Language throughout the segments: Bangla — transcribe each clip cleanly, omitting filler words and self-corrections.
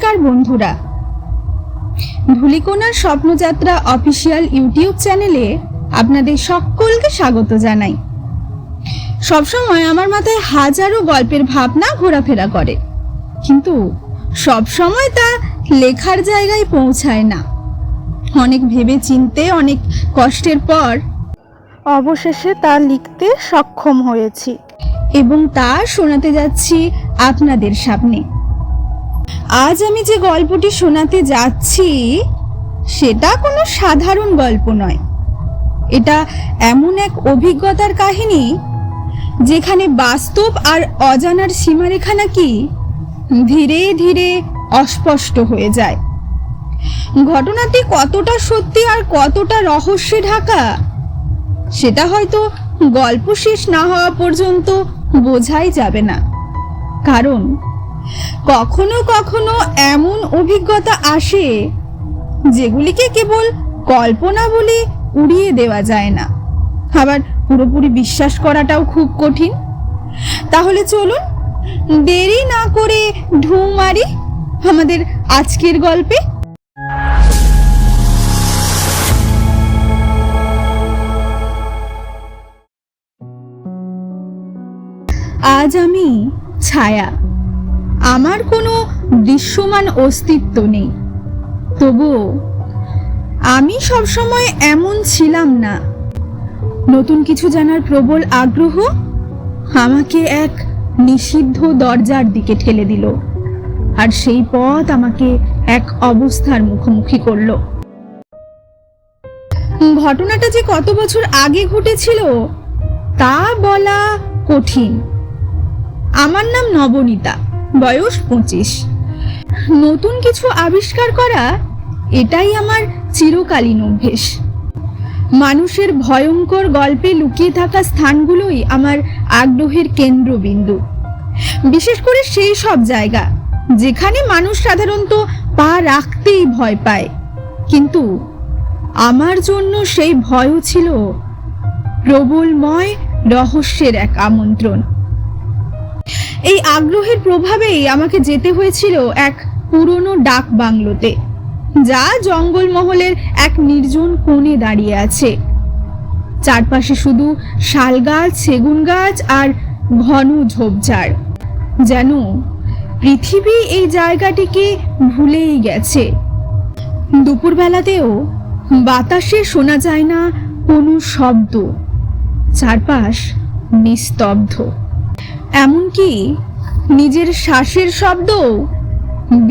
নমস্কার বন্ধুরা, ধুলিকোনার স্বপ্নযাত্রা অফিসিয়াল ইউটিউব চ্যানেলে আপনাদের সকলকে স্বাগত জানাই। সবসময় আমার মাথায় হাজারো গল্পের ভাবনা ঘোরাফেরা করে, কিন্তু সবসময় তা লেখার জায়গায় পৌঁছায় না। অনেক ভেবে চিনতে, অনেক কষ্টের পর অবশেষে তা লিখতে সক্ষম হয়েছি এবং তা শোনাতে যাচ্ছি আপনাদের সামনে। আজ আমি যে গল্পটি শোনাতে যাচ্ছি সেটা কোনো সাধারণ গল্প নয়। এটা এমন এক অভিজ্ঞতার কাহিনী যেখানে বাস্তব আর অজানার সীমারেখা নাকি ধীরে ধীরে অস্পষ্ট হয়ে যায়। ঘটনাটি কতটা সত্যি আর কতটা রহস্যে ঢাকা সেটা হয়তো গল্প শেষ না হওয়া পর্যন্ত বোঝাই যাবে না, কারণ কখনো কখনো এমন অভিজ্ঞতা আসে যেগুলিকে কেবল কল্পনা বলে উড়িয়ে দেওয়া যায় না, আবার পুরোপুরি বিশ্বাস করাটাও খুব কঠিন। তাহলে চলুন দেরি না করে ঢুঁ মারি আমাদের আজকের গল্পে। আজ আমি ছায়া, আমার কোনো দৃশ্যমান অস্তিত্ব নেই, তবুও আমি সবসময় এমন ছিলাম না। নতুন কিছু জানার প্রবল আগ্রহ আমাকে এক নিষিদ্ধ দরজার দিকে ঠেলে দিল, আর সেই পথ আমাকে এক অবস্থার মুখোমুখি করলো। ঘটনাটা যে কত বছর আগে ঘটেছিল তা বলা কঠিন। আমার নাম নবনীতা, বয়স 25। নতুন কিছু আবিষ্কার করা এটাই আমার চিরকালীন অভ্যেস। মানুষের ভয়ঙ্কর গল্পে লুকিয়ে থাকা স্থানগুলোই আমার আগ্রহের কেন্দ্রবিন্দু, বিশেষ করে সেই সব জায়গা যেখানে মানুষ সাধারণত পা রাখতেই ভয় পায়, কিন্তু আমার জন্য সেই ভয়ও ছিল প্রবলময় রহস্যের এক আমন্ত্রণ। এই আগ্রহের প্রভাবেই আমাকে যেতে হয়েছিল এক পুরনো ডাক বাংলোতে, যা জঙ্গলমহলের এক নির্জন কোণে দাঁড়িয়ে আছে। চারপাশে শুধু শাল গাছ, সেগুন গাছ আর ঘন ঝোপঝাড়, যেন পৃথিবী এই জায়গাটিকে ভুলেই গেছে। দুপুরবেলাতেও বাতাসে শোনা যায় না কোনো শব্দ, চারপাশ নিস্তব্ধ। এমনকি নিজের শ্বাসের শব্দ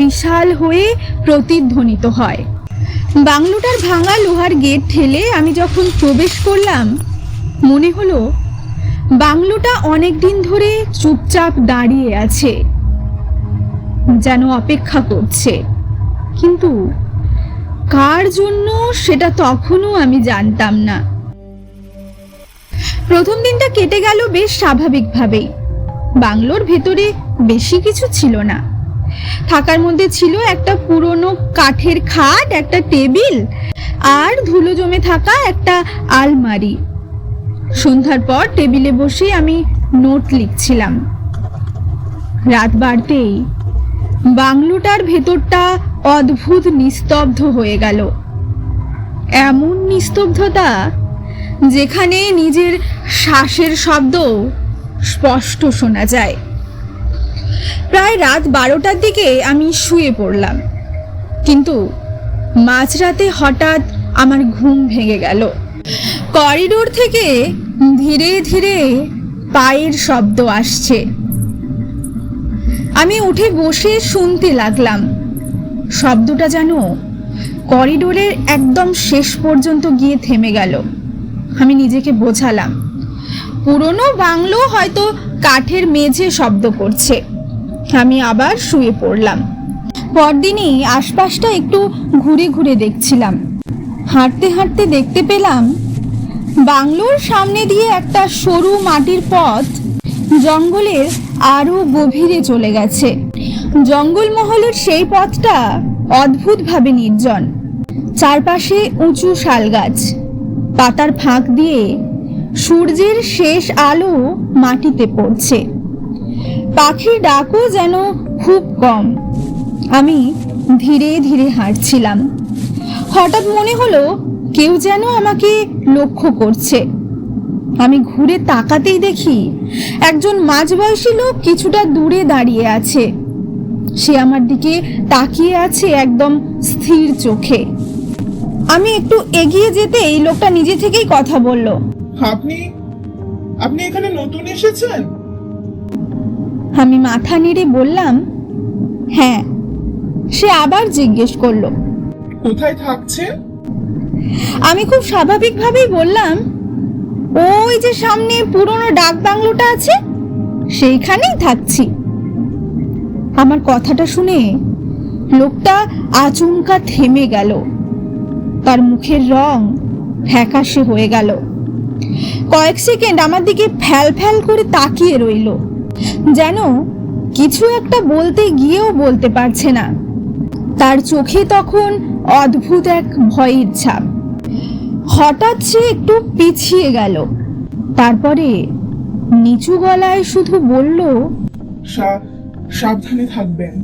বিশাল হয়ে প্রতিধ্বনিত হয়। বাংলোটার ভাঙা লোহার গেট ঠেলে আমি যখন প্রবেশ করলাম, মনে হলো বাংলোটা অনেক দিন ধরে চুপচাপ দাঁড়িয়ে আছে, যেন অপেক্ষা করছে, কিন্তু কার জন্য সেটা তখনও আমি জানতাম না। প্রথম দিনটা কেটে গেল বেশ স্বাভাবিকভাবেই। বাংলোর ভেতরে বেশি কিছু ছিল না। থাকার মধ্যে ছিল একটা পুরনো কাঠের খাট, একটা টেবিল আর ধুলো জমে থাকা একটা আলমারি। সন্ধ্যার পর টেবিলে বসে আমি নোট লিখছিলাম। রাত বাড়তেই বাংলোটার ভেতরটা অদ্ভুত নিস্তব্ধ হয়ে গেল। এমন নিস্তব্ধতা যেখানে নিজের শ্বাসের শব্দ স্পষ্ট শোনা যায়। প্রায় রাত 12টার দিকে আমি শুয়ে পড়লাম, কিন্তু মাঝরাতে হঠাৎ আমার ঘুম ভেঙে গেল। করিডোর থেকে ধীরে ধীরে পায়ের শব্দ আসছে। আমি উঠে বসে শুনতে লাগলাম। শব্দটা যেন করিডোরের একদম শেষ পর্যন্ত গিয়ে থেমে গেল। আমি নিজেকে বোঝালাম পুরনো বাংলো হয়তো কাঠের মেঝে শব্দ করছে। আমি আবার শুয়ে পড়লাম। পরদিনই আশপাশটা একটু ঘুরে ঘুরে দেখছিলাম। হাঁটতে হাঁটতে দেখতে পেলাম বাংলোর সামনে দিয়ে একটা সরু মাটির পথ জঙ্গলের আরো গভীরে চলে গেছে। জঙ্গলমহলের সেই পথটা অদ্ভুতভাবে নির্জন। চারপাশে উঁচু শাল গাছ, পাতার ফাঁক দিয়ে সূর্যের শেষ আলো মাটিতে পড়ছে। পাখির ডাকও যেন খুব কম। আমি ধীরে ধীরে হাঁটছিলাম। হঠাৎ মনে হলো কেউ যেন আমাকে লক্ষ্য করছে। আমি ঘুরে তাকাতেই দেখি একজন মাঝবয়সী লোক কিছুটা দূরে দাঁড়িয়ে আছে। সে আমার দিকে তাকিয়ে আছে একদম স্থির চোখে। আমি একটু এগিয়ে যেতেই লোকটা নিজে থেকেই কথা বলল। আপনি আপনি এখানে নতুন এসেছেন? আমি মাথা নেড়ে বললাম, হ্যাঁ। সে আবার জিজ্ঞেস করলো, কোথায় থাকছেন? আমি খুব স্বাভাবিকভাবেই বললাম, ওই যে সামনে পুরনো ডাক বাংলোটা আছে, সেইখানেই থাকছি। আমার কথাটা শুনে লোকটা আচমকা থেমে গেল। তার মুখের রং ফ্যাকাশে হয়ে গেল। কয়েক সেকেন্ড আমার দিকে ফ্যাল ফ্যাল করে তাকিয়ে রইল, যেন কিছু একটা বলতে গিয়েও বলতে পারছে না। তার চোখে তখন অদ্ভুত এক ভয়ের ছাপ। হঠাৎ সে একটু পিছিয়ে গেল, তারপরে নিচু গলায় শুধু বলল, সাবধানে থাকবেন।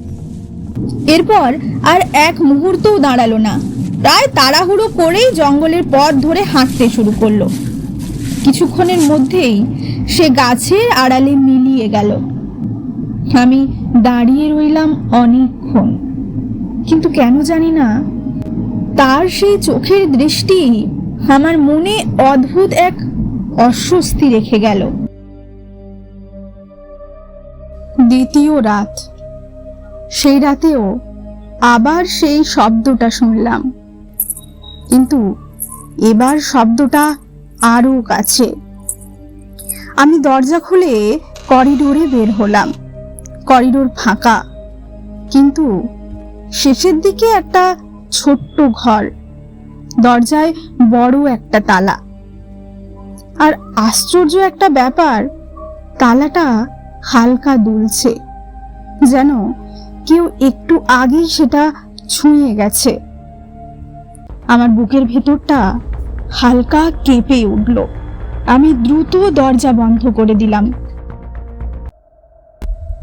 এরপর আর এক মুহূর্তও দাঁড়ালো না। প্রায় তাড়াহুড়ো করেই জঙ্গলের পথ ধরে হাঁটতে শুরু করলো। কিছুক্ষণের মধ্যেই সে গাছের আড়ালে মিলিয়ে গেল। আমি দাঁড়িয়ে রইলাম অনেকক্ষণ, কিন্তু কেন জানি না তার সেই চোখের দৃষ্টি আমার মনে অদ্ভুত এক অস্বস্তি রেখে গেল। দ্বিতীয় রাত। সেই রাতেও আবার সেই শব্দটা শুনলাম, কিন্তু এবার শব্দটা আরো কাছে। আমি দরজা খুলে করিডোরে বের হলাম। করিডোর ফাঁকা, কিন্তু শেষের দিকে একটা ছোট্ট ঘর, দরজায় বড় একটা তালা। আর আশ্চর্য একটা ব্যাপার, তালাটা হালকা দুলছে, যেন কেউ একটু আগেই সেটা ছুঁয়ে গেছে। আমার বুকের ভেতরটা হালকা কেঁপে উঠল। আমি দ্রুত দরজা বন্ধ করে দিলাম।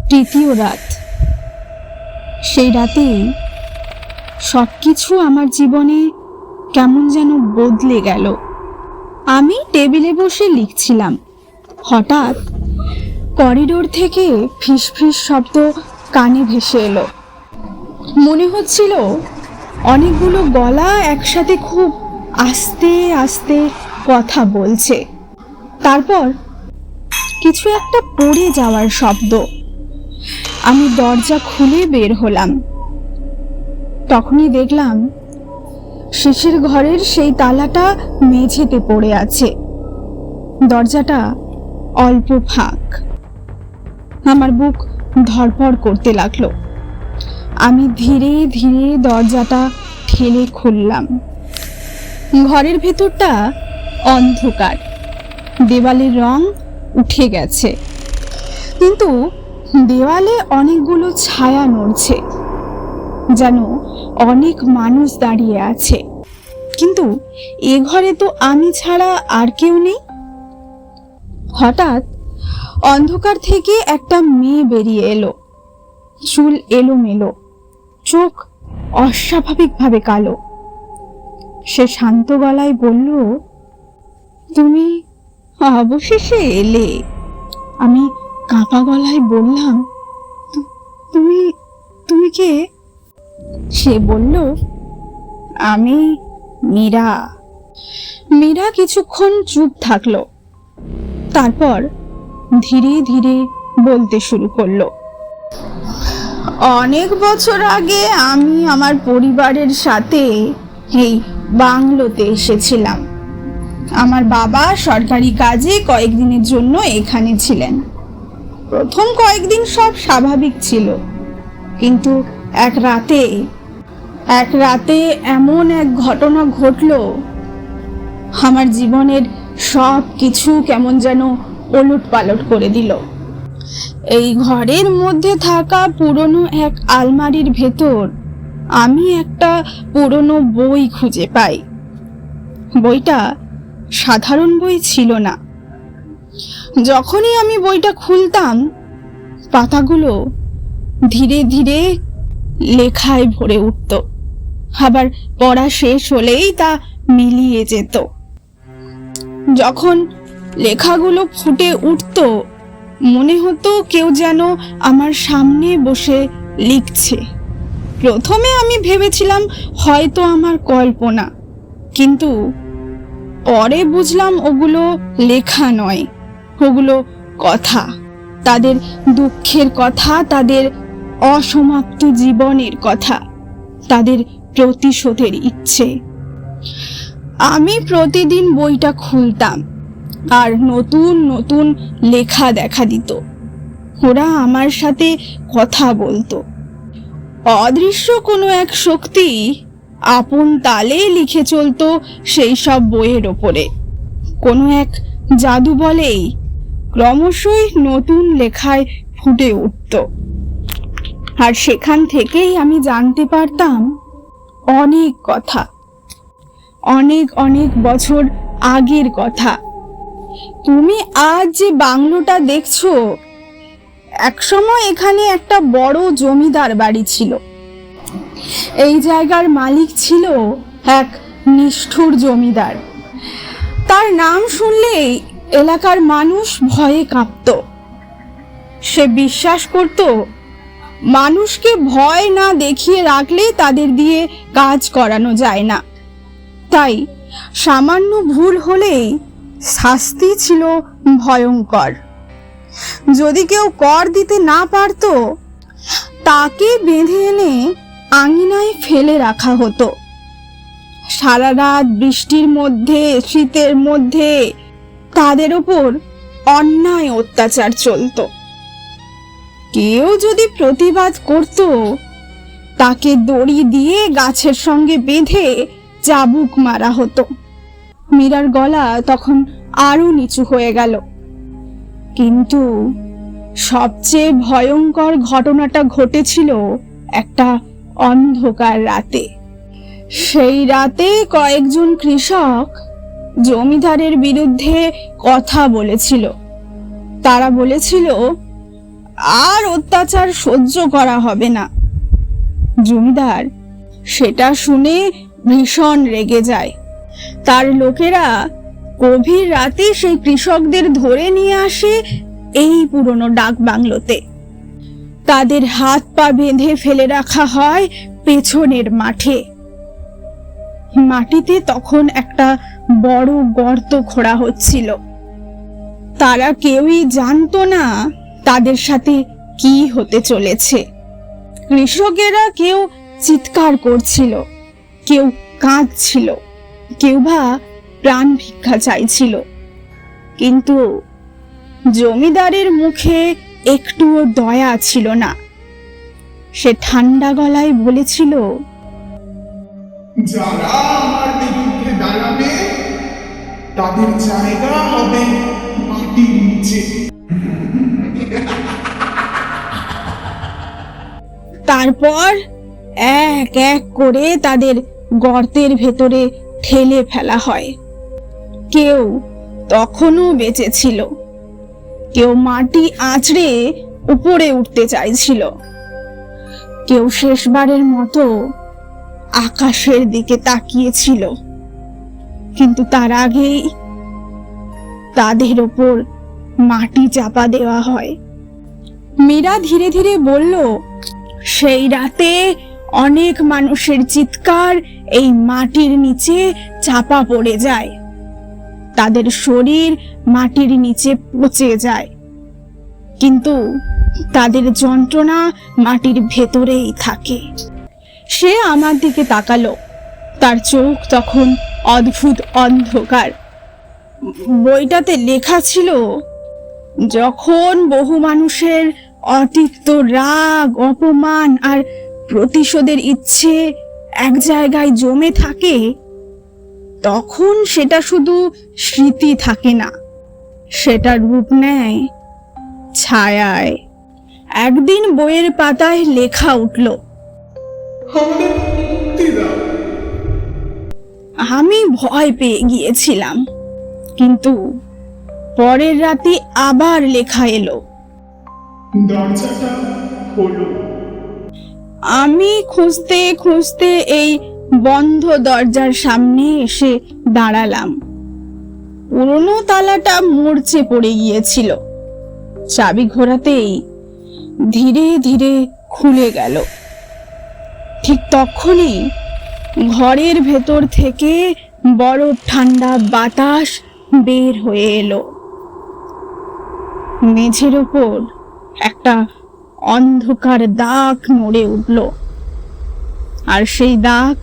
তৃতীয় রাত। সেই রাতেই সবকিছু আমার জীবনে কেমন যেন বদলে গেল। আমি টেবিলে বসে লিখছিলাম, হঠাৎ করিডোর থেকে ফিসফিস শব্দ কানে ভেসে এলো। মনে হচ্ছিল অনেকগুলো গলা একসাথে খুব আস্তে আস্তে কথা বলছে। তারপর কিছু একটা পড়ে যাওয়ার শব্দ। আমি দরজা খুলে বের হলাম। তখনই দেখলাম শেষের ঘরের সেই তালাটা মেঝেতে পড়ে আছে। দরজাটা অল্প ফাঁক। আমার বুক ধড়ফড় করতে লাগলো। আমি ধীরে ধীরে দরজাটা ঠেলে খুললাম। ঘরের ভেতরটা অন্ধকার, দেওয়ালের রং উঠে গেছে, কিন্তু দেওয়ালে অনেকগুলো ছায়া নড়ছে, যেন অনেক মানুষ দাঁড়িয়ে আছে। কিন্তু এ ঘরে তো আমি ছাড়া আর কেউ নেই। হঠাৎ অন্ধকার থেকে একটা মেয়ে বেরিয়ে এলো। চুল এলোমেলো, চোখ অস্বাভাবিকভাবে কালো। সে শান্ত গলায় বলল, তুমি অবশেষে এলে। আমি কাঁপা গলায় বললাম, তুমি তুমি কে? সে বলল, আমি মীরা। মীরা কিছুক্ষণ চুপ থাকলো, তারপর ধীরে ধীরে বলতে শুরু করলো, অনেক বছর আগে আমি আমার পরিবারের সাথে এই বাংলোতে এসেছিলাম। আমার বাবা সরকারি কাজে কয়েকদিনের জন্য এখানে ছিলেন। প্রথম কয়েকদিন সব স্বাভাবিক ছিল, কিন্তু এক রাতে এমন এক ঘটনা ঘটল, আমার জীবনের সব কিছু কেমন যেন ওলটপালট করে দিল। এই ঘরের মধ্যে থাকা পুরনো এক আলমারির ভেতর আমি একটা পুরনো বই খুঁজে পাই। বইটা সাধারণ বই ছিল না। যখনই আমি বইটা খুলতাম, পাতাগুলো ধীরে ধীরে লেখায় ভরে উঠত, আবার পড়া শেষ হলেই তা মিলিয়ে যেত। যখন লেখাগুলো ফুটে উঠত মনে হতো কেউ যেন আমার সামনে বসে লিখছে। প্রথমে আমি ভেবেছিলাম হয়তো আমার কল্পনা, কিন্তু পরে বুঝলাম ওগুলো লেখা নয়, ওগুলো কথা, তাদের দুঃখের কথা, তাদের অসমাপ্ত জীবনের কথা, তাদের প্রতিশোধের ইচ্ছে। আমি প্রতিদিন বইটা খুলতাম আর নতুন নতুন লেখা দেখা দিত। ওরা আমার সাথে কথা বলতো। অদৃশ্য কোনো এক শক্তি আপন তালে লিখে চলতো সেই সব বইয়ের ওপরে। কোনো এক জাদু বলেই ক্রমশই নতুন লেখায় ফুটে উঠত। আর সেখান থেকেই আমি জানতে পারতাম অনেক কথা, অনেক অনেক বছর আগের কথা। তুমি আজ যে বাংলোটা দেখছো, একসময় এখানে একটা বড় জমিদার বাড়ি ছিল। এই জায়গার মালিক ছিল এক নিষ্ঠুর জমিদার। তার নাম শুনলেই এলাকার মানুষ ভয়ে কাঁপত। সে বিশ্বাস করত মানুষকে ভয় না দেখিয়ে রাখলে তাদের দিয়ে কাজ করানো যায় না। তাই সামান্য ভুল হলেই শাস্তি ছিল ভয়ঙ্কর। যদি কেউ কর দিতে না পারত তাকে বেঁধে এনে আঙিনায় ফেলে রাখা হতো। সারা রাত বৃষ্টির মধ্যে, শীতের মধ্যে তাদের ওপর অন্যায় অত্যাচার চলত। কেউ যদি প্রতিবাদ করত তাকে দড়ি দিয়ে গাছের সঙ্গে বেঁধে চাবুক মারা হতো। মীরার গলা তখন আরো নিচু হয়ে গেল। কিন্তু সবচেয়ে ভয়ঙ্কর ঘটনাটা ঘটেছিল একটা অন্ধকার রাতে। সেই রাতে কয়েকজন কৃষক জমিদারের বিরুদ্ধে কথা বলেছিল। তারা বলেছিল আর অত্যাচার সহ্য করা হবে না। জমিদার সেটা শুনে ভীষণ রেগে যায়। তার লোকেরা গভীর রাতে সেই কৃষকদের ধরে নিয়ে আসে এই পুরনো ডাক বাংলোতে। তাদের হাত পা বেঁধে ফেলে রাখা হয় পেছনের মাঠে। মাটিতে তখন একটা বড় গর্ত খোঁড়া হচ্ছিল। তারা কেউই জানতো না তাদের সাথে কি হতে চলেছে। কৃষকেরা কেউ চিৎকার করছিল, কেউ কাঁদছিল, কেউ বা প্রাণ ভিক্ষা চাইছিল। কিন্তু জমিদারের মুখে একটুও দয়া ছিল না। সে ঠান্ডা গলায় বলেছিল, যারা আমার বিরুদ্ধে দাঁড়াবে তাদের জায়গা হবে মাটির নিচে। তারপর এক এক করে তাদের গর্তের ভেতরে ঠেলে ফেলা হয়। কেউ তখনও বেঁচে ছিল, কেউ মাটি আঁচড়ে উপরে উঠতে চাইছিল, কেউ শেষবারের মতো আকাশের দিকে তাকিয়েছিল। কিন্তু তার আগেই তাদের ওপর মাটি চাপা দেওয়া হয়। মীরা ধীরে ধীরে বলল, সেই রাতে অনেক মানুষের চিৎকার এই মাটির নিচে চাপা পড়ে যায়। তাদের শরীর মাটির নিচে পচে যায়, কিন্তু তাদের যন্ত্রণা মাটির ভেতরেই থাকে। সে আমার দিকে তাকালো। তার চোখ তখন অদ্ভুত অন্ধকার। বইটাতে লেখা ছিল, যখন বহু মানুষের অতিরিক্ত রাগ, অপমান আর প্রতিশোধের ইচ্ছে এক জায়গায় জমে থাকে, তখন সেটা শুধু স্মৃতি থাকে না, সেটা রূপ নেয় ছায়ায়। একদিন বইয়ের পাতায় লেখা উঠল, আমাদের মুক্তি দাও। আমি ভয় পেয়ে গিয়েছিলাম, কিন্তু পরের রাতে আবার লেখা এলো, দরজাটা খোলো। আমি খুঁজতে খুঁজতে এই বন্ধ দরজার সামনে এসে দাঁড়ালাম। পুরনো তালাটা মরচে পড়ে গিয়েছিল। চাবি ঘোরাতেই ধীরে ধীরে খুলে গেল। ঠিক তখনই ঘরের ভেতর থেকে বরফ ঠান্ডা বাতাস বের হয়ে এলো। মেঝের ওপর একটা অন্ধকার দাগ নড়ে উঠল, আর সেই দাগ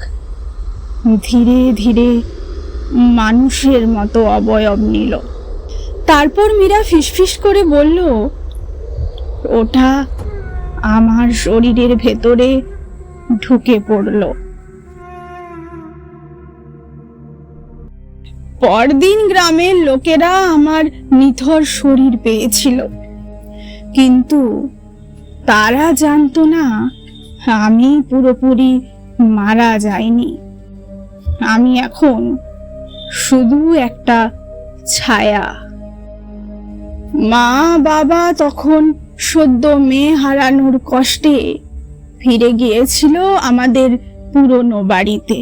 ধীরে ধীরে মানুষের মতো অবয়ব নিল। তারপর মীরা ফিসফিস করে বলল, ওটা আমার শরীরের ভেতরে ঢুকে পড়ল। পরদিন গ্রামের লোকেরা আমার নিথর শরীর পেয়েছিল, কিন্তু তারা জানতো না আমি পুরোপুরি মারা যাইনি। আমি এখন শুধু একটা ছায়া। মা বাবা তখন সদ্য মেয়ে হারানোর কষ্টে ফিরে গিয়েছিল আমাদের পুরনো বাড়িতে।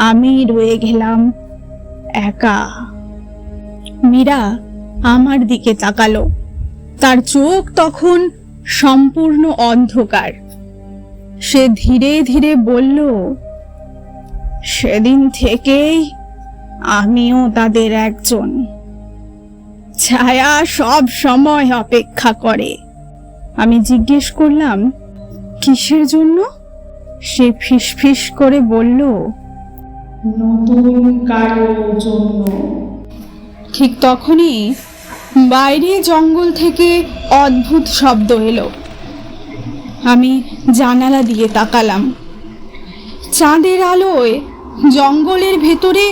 আমি রয়ে গেলাম একা। মীরা আমার দিকে তাকালো। তার চোখ তখন সম্পূর্ণ অন্ধকার। সে ধীরে ধীরে বলল, সেদিন থেকেই আমিও তাদের একজন। ছায়া সব সময় অপেক্ষা করে। আমি জিজ্ঞেস করলাম, কিসের জন্য? সে ফিসফিস করে বলল, নতুন কারোর জন্য। ঠিক তখনই বাইরে জঙ্গল থেকে অদ্ভুত শব্দ এলো। আমি জানালা দিয়ে তাকালাম। চাঁদের আলোয় জঙ্গলের ভেতরে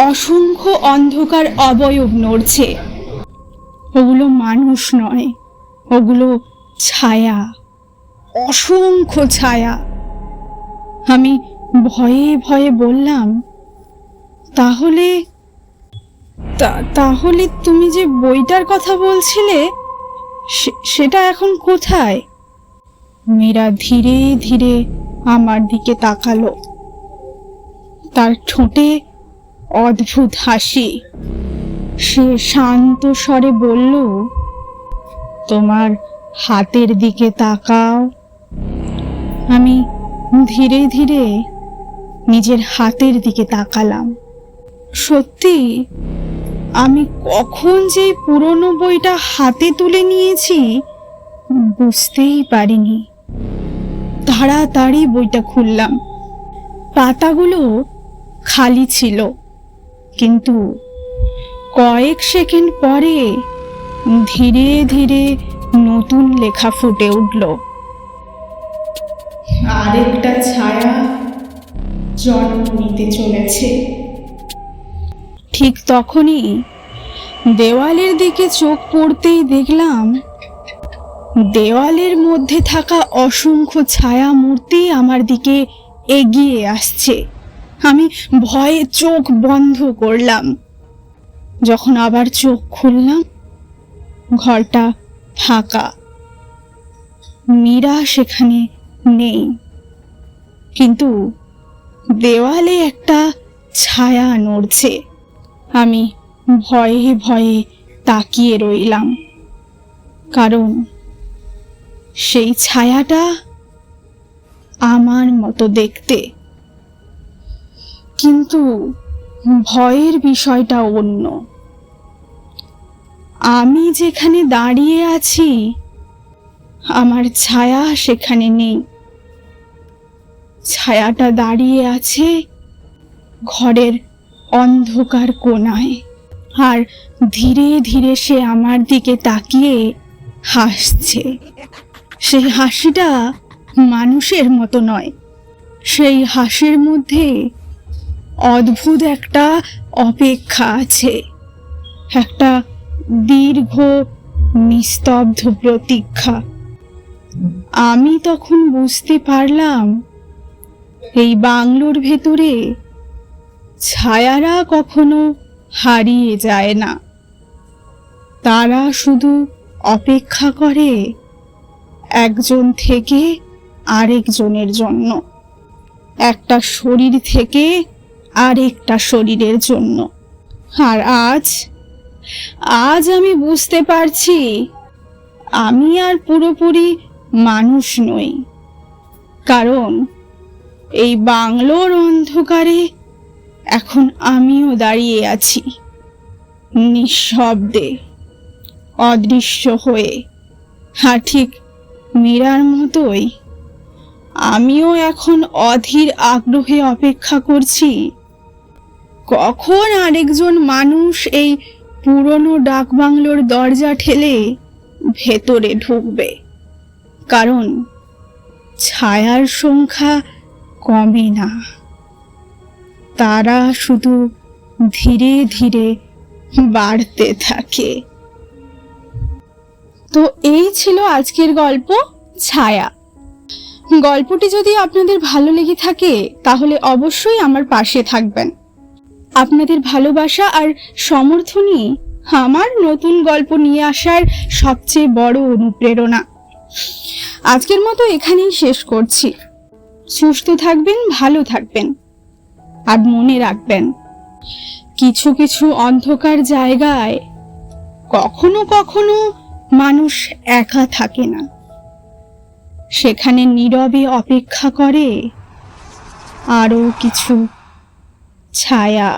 অসংখ্য অন্ধকার অবয়ব নড়ছে। ওগুলো মানুষ নয়, ওগুলো ছায়া, অসংখ্য ছায়া। আমি ভয়ে ভয়ে বললাম, তাহলে তুমি যে বইটার কথা বলছিলে সেটা এখন কোথায়? মীরা ধীরে ধীরে আমার দিকে তাকালো। তার ঠোঁটে অদ্ভুত হাসি। সে শান্ত স্বরে বলল, তোমার হাতের দিকে তাকাও। আমি ধীরে ধীরে নিজের হাতের দিকে তাকালাম। সত্যি আমি কখন যে পুরনো বইটা হাতে তুলে নিয়েছি বুঝতেই পারিনি। তাড়াতাড়ি বইটা খুললাম। পাতাগুলো খালি ছিল, কিন্তু কয়েক সেকেন্ড পরে ধীরে ধীরে নতুন লেখা ফুটে উঠল। আরেকটা ছায়া জন্ম নিতে চলেছে। ঠিক তখনই দেওয়ালের দিকে চোখ পড়তেই দেখলাম দেওয়ালের মধ্যে থাকা অসংখ্য ছায়া মূর্তি আমার দিকে এগিয়ে আসছে। আমি ভয়ে চোখ বন্ধ করলাম। যখন আবার চোখ খুললাম, ঘরটা ফাঁকা। মীরা সেখানে নেই, কিন্তু দেওয়ালে একটা ছায়া নড়ছে। আমি ভয়ে ভয়ে তাকিয়ে রইলাম, কারণ সেই ছায়াটা আমার মতো দেখতে। কিন্তু ভয়ের বিষয়টা অন্য। আমি যেখানে দাঁড়িয়ে আছি আমার ছায়া সেখানে নেই। ছায়াটা দাঁড়িয়ে আছে ঘরের অন্ধকার কোণায়, আর ধীরে ধীরে সে আমার দিকে তাকিয়ে হাসছে। সেই হাসিটা মানুষের মতো নয়। সেই হাসির মধ্যে অদ্ভুত একটা অপেক্ষা আছে, একটা দীর্ঘ নিস্তব্ধ প্রতীক্ষা। আমি তখন বুঝতে পারলাম এই বাংলোর ভেতরে ছায়ারা কখনো হারিয়ে যায় না। তারা শুধু অপেক্ষা করে একজন থেকে আরেকজনের জন্য, একটা শরীর থেকে আরেকটা শরীরের জন্য। আর আজ আজ আমি বুঝতে পারছি আমি আর পুরোপুরি মানুষ নই, কারণ এই বাংলোর অন্ধকারে এখন আমিও দাঁড়িয়ে আছি, নিঃশব্দে, অদৃশ্য হয়ে। আর ঠিক মীরার মতোই আমিও এখন অধীর আগ্রহে অপেক্ষা করছি কখন আরেকজন মানুষ এই পুরনো ডাকবাংলোর দরজা ঠেলে ভেতরে ঢুকবে। কারণ ছায়ার সংখ্যা কমে না, তারা শুধু ধীরে ধীরে বাড়তে থাকে। তো এই ছিল আজকের গল্প ছায়া। গল্পটি যদি আপনাদের ভালো লেগে থাকে তাহলে অবশ্যই আমার পাশে থাকবেন। আপনাদের ভালোবাসা আর সমর্থনই আমার নতুন গল্প নিয়ে আসার সবচেয়ে বড় অনুপ্রেরণা। আজকের মতো এখানেই শেষ করছি। সুস্থ থাকবেন, ভালো থাকবেন, আর মনে রাখবেন কিছু কিছু অন্ধকার জায়গায় কখনো কখনো মানুষ একা থাকে না, সেখানে নীরবে অপেক্ষা করে আরো কিছু ছায়া।